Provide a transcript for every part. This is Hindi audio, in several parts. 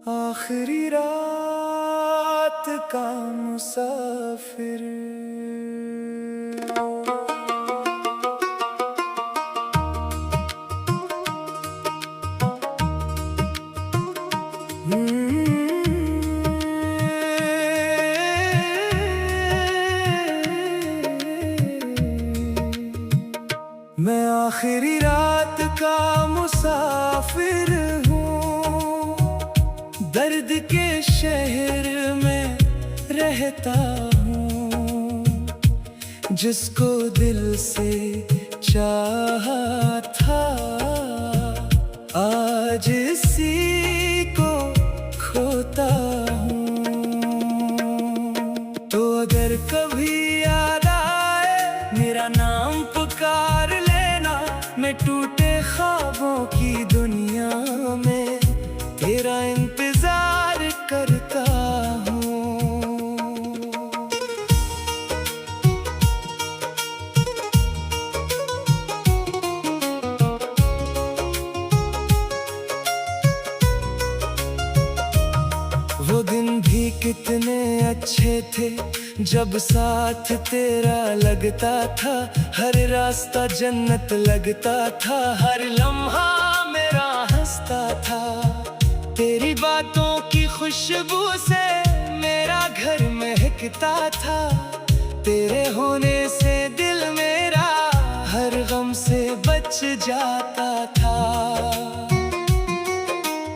आखिरी रात का मुसाफिर। मैं आखिरी रात का मुसाफिर हूँ, दर्द के शहर में रहता हूँ। जिसको दिल से चाहा था, आज इसी को खोता हूँ। तो अगर कभी याद आए मेरा नाम पुकार लेना, मैं टूटे ख्वाबों की दुनिया में तेरा इंतजार करता हूँ। वो दिन भी कितने अच्छे थे जब साथ तेरा लगता था। हर रास्ता जन्नत लगता था, हर लम्हा मेरा हंसता था। तेरी बातों की खुशबू से मेरा घर महकता था। तेरे होने से दिल मेरा हर गम से बच जाता था।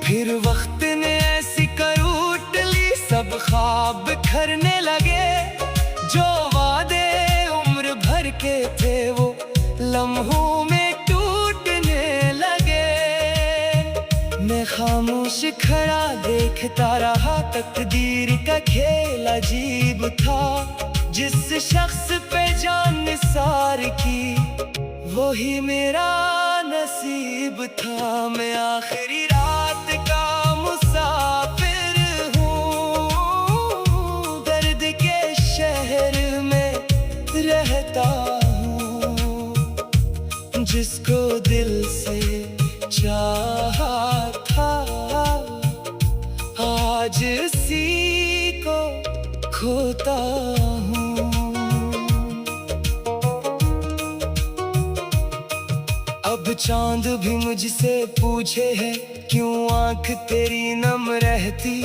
फिर वक्त ने ऐसी करवट ली, सब ख्वाब बिखरने लगे। जो वादे उम्र भर के थे वो लम्हों में टूटने लगे। मैं खामोश खड़ा देखता रहा, तकदीर का खेल अजीब था। जिस शख्स पे जान निसार की, वही मेरा नसीब था। मैं आखिरी रात का मुसाफिर हूँ, दर्द के शहर में रहता हूँ। जिसको दिल से चाहा था, आज इसी को खोता हूँ। अब चांद भी मुझसे पूछे है, क्यों आंख तेरी नम रहती,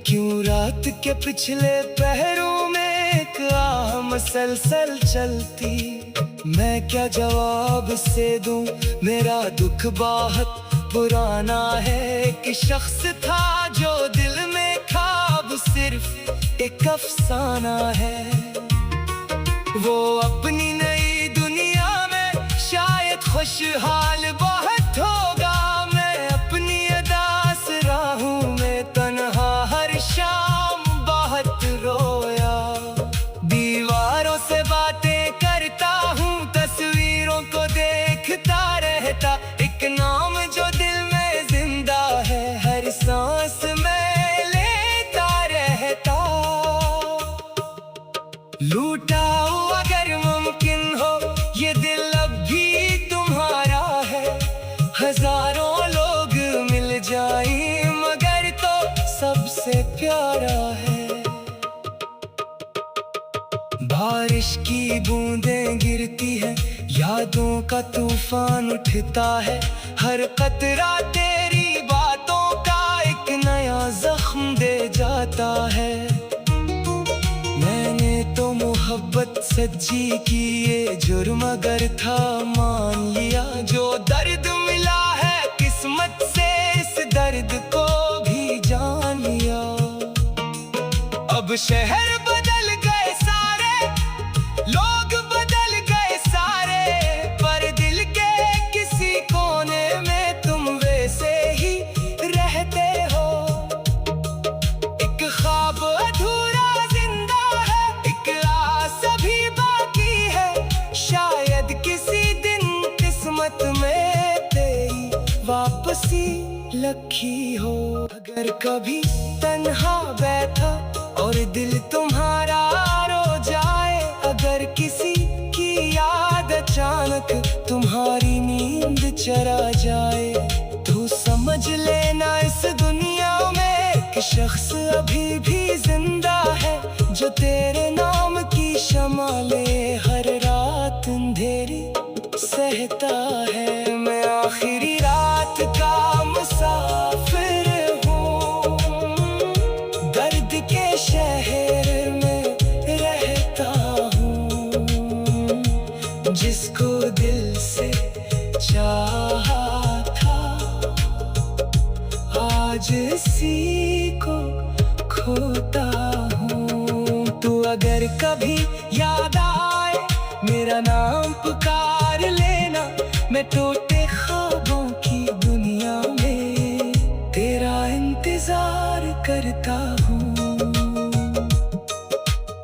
क्यों रात के पिछले पहरों में एक आह मसलसल चलती। मैं क्या जवाब से दूं, मेरा दुख बहुत पुराना है। कि शख्स था जो दिल में ख्वाब सिर्फ एक अफसाना है। वो अपनी नई दुनिया में शायद खुशहाल बहुत होगा। मैं अपनी अदास राहों में तन्हा हर शाम बहुत रोया। दीवारों से बातें करता हूँ, तस्वीरों को देखता रहता। एक नाम जो दिल में जिंदा है, हर सांस में लेता रहता। लूटाओ अगर मुमकिन हो, ये दिल अब भी तुम्हारा है। हजारों लोग मिल जाएं, मगर तो सबसे प्यारा है। बारिश की बूंदें गिरती है, यादों का तूफान उठता है। हर कतरा तेरी बातों का एक नया जख्म दे जाता है। मैंने तो मोहब्बत सच्ची की, ये जुर्म अगर था मान लिया। जो दर्द मिला है किस्मत से, इस दर्द को भी जान लिया। अब शहर बदल गए सारे, लोग बदल गए सारे, पर दिल के किसी कोने में तुम वैसे ही रहते हो। एक ख्वाब अधूरा जिंदा है, एक आस अभी बाकी है। शायद किसी दिन किस्मत में तेरी वापसी लखी हो। अगर कभी तन्हा बैठा और दिल तुम्हारा रो जाए, अगर किसी की याद अचानक तुम्हारी नींद चरा जाए, तो समझ लेना इस दुनिया में एक शख्स अभी भी जिंदा है जो तेरे नाम की शमा ले हर रात अंधेरी सहता है। मैं आखिरी रात का मुसाफिर हूँ, दर्द के शहर में रहता हूँ। जिसको दिल से चाहा था आज इसी को खोता हूँ। तू अगर कभी याद आए मेरा नाम पुकार लेना, मैं टूटे ख्वाबों की दुनिया में तेरा इंतजार करता हूँ।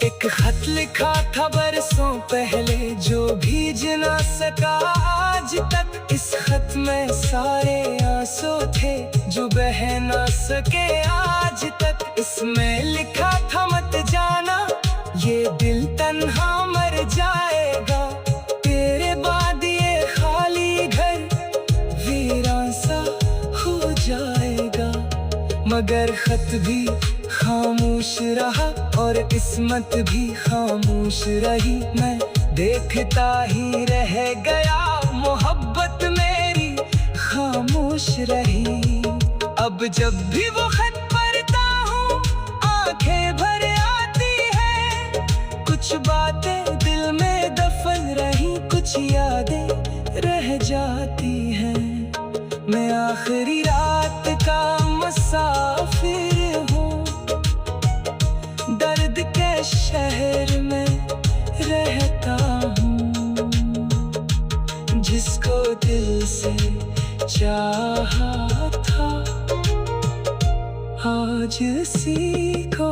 एक खत लिखा था बरसों पहले जो भीज ना सका आज तक। इस खत में सारे आंसू थे जो बह ना सके आज तक। इसमें लिखा था मत जाना ये दिल तन्हा मर जाएगा, तेरे बाद ये खाली घर वीरान सा हो जाएगा। मगर खत भी खामोश रहा और किस्मत भी खामोश रही। मैं देखता ही रह गया, मोहब्बत मेरी खामोश रही। अब जब भी वो खत पढ़ता हूँ आंखें भर आती है। कुछ बातें दिल में दफन रही, कुछ यादें रह जाती हैं। मैं आखिरी रात का मुसाफिर हूँ, दर्द के शहर में रहता हूँ। जिसको दिल से चाहा था आज इसी को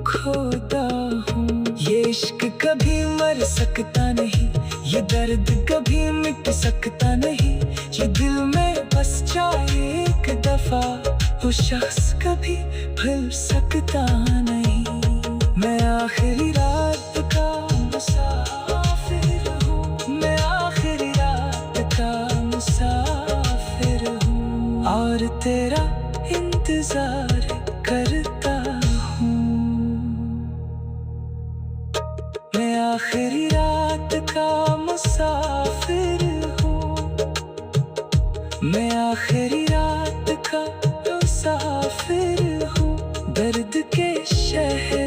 खोता हूँ। ये इश्क कभी मर सकता नहीं, ये दर्द कभी मिट सकता नहीं। ये दिल में बस जाए एक दफा, वो शख्स कभी भूल सकता नहीं। मैं आखिरी रात का मुसाफिर हूँ, मैं आखिरी रात का मुसाफिर हूँ और तेरा इंतजार करता हूँ। मैं आखिरी रात का मुसाफिर हूँ, मैं आखिरी रात का मुसाफिर हूँ, दर्द के शहर